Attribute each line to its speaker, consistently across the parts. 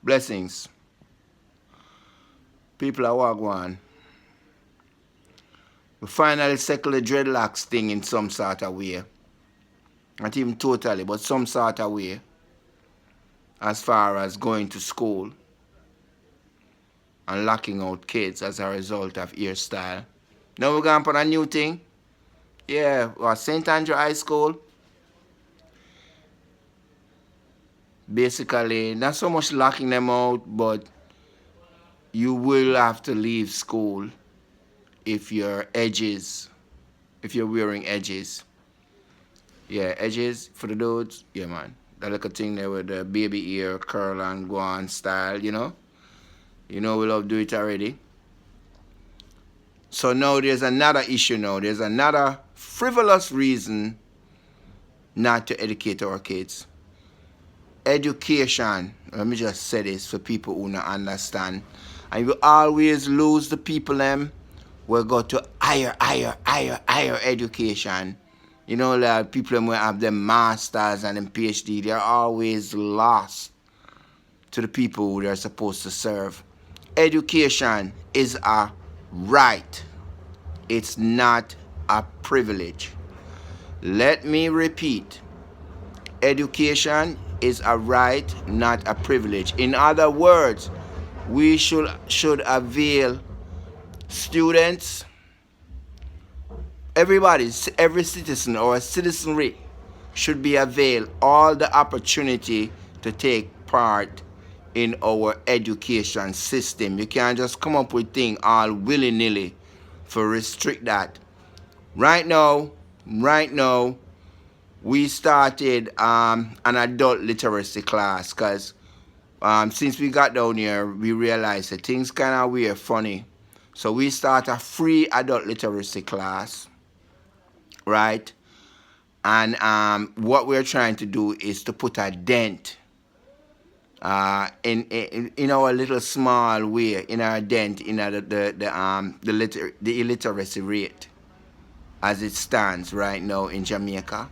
Speaker 1: Blessings. People are wagwan. We finally settle the dreadlocks thing in some sort of way. Not even totally, but some sort of way. As far as going to school and locking out kids as a result of hairstyle. Now we're going for a new thing. Yeah, St. Andrew High School. Basically, not so much locking them out, but you will have to leave school if you're wearing edges. Yeah, edges for the dudes. Yeah, man. That little thing there with the baby ear curl and go on style, you know? You know we love do it already. So now there's another issue now. There's another frivolous reason not to educate our kids. Education. Let me just say this for people who don't understand. And you always lose the people them. We go to higher education. You know, like people who have them masters and them PhD, they're always lost to the people who they're supposed to serve. Education is a right. It's not a privilege. Let me repeat. Education is a right, not a privilege. In other words, we should avail students, every citizen or citizenry should be availed all the opportunity to take part in our education system. You can't just come up with things all willy-nilly for restrict that. Right now, we started an adult literacy class because since we got down here, we realized that things kind of weird, funny. So we start a free adult literacy class, right? And what we're trying to do is to put a dent in our little small way, in our dent in the illiteracy rate as it stands right now in Jamaica,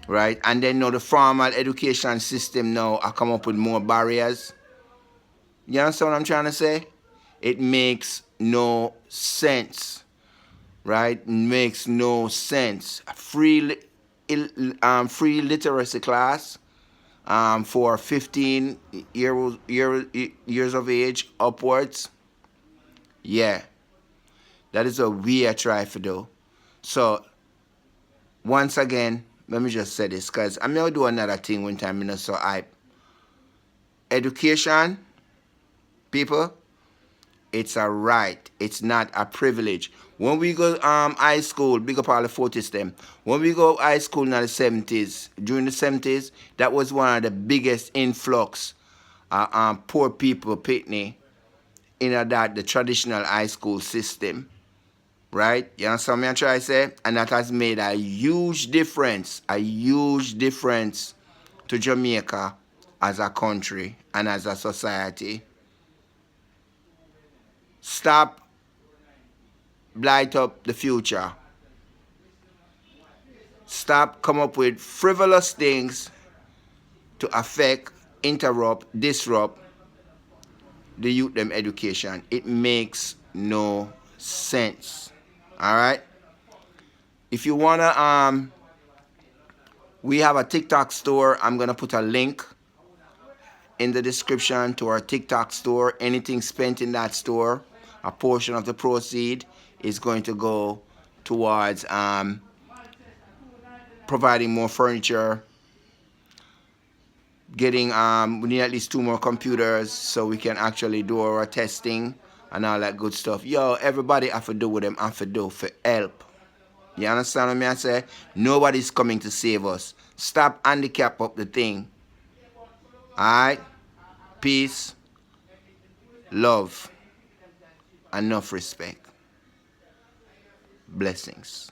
Speaker 1: right? And then now the formal education system now I come up with more barriers. You understand what I'm trying to say? It makes no sense, right? It makes no sense. Free literacy class for 15 years of age upwards. Yeah, that is what we are trying to do. So, once again, let me just say this, because I'm going to do another thing one time, you know, so education, people, it's a right. It's not a privilege. When we go high school, big up all the 40s them. When we go high school in the 70s, during the 70s, that was one of the biggest influx poor people picnic in the traditional high school system. Right? You understand what I'm trying to say? And that has made a huge difference to Jamaica as a country and as a society. Stop blight up the future. Stop come up with frivolous things to affect, interrupt, disrupt the youth them education. It makes no sense. Alright? If you wanna we have a TikTok store. I'm gonna put a link in the description to our TikTok store. Anything spent in that store, a portion of the proceed is going to go towards providing more furniture, getting we need at least 2 more computers so we can actually do our testing and all that good stuff. Yo, everybody have to do what them have to do for help. You understand what I say? Nobody's coming to save us. Stop handicap up the thing. Alright? Peace, love, enough respect. Blessings.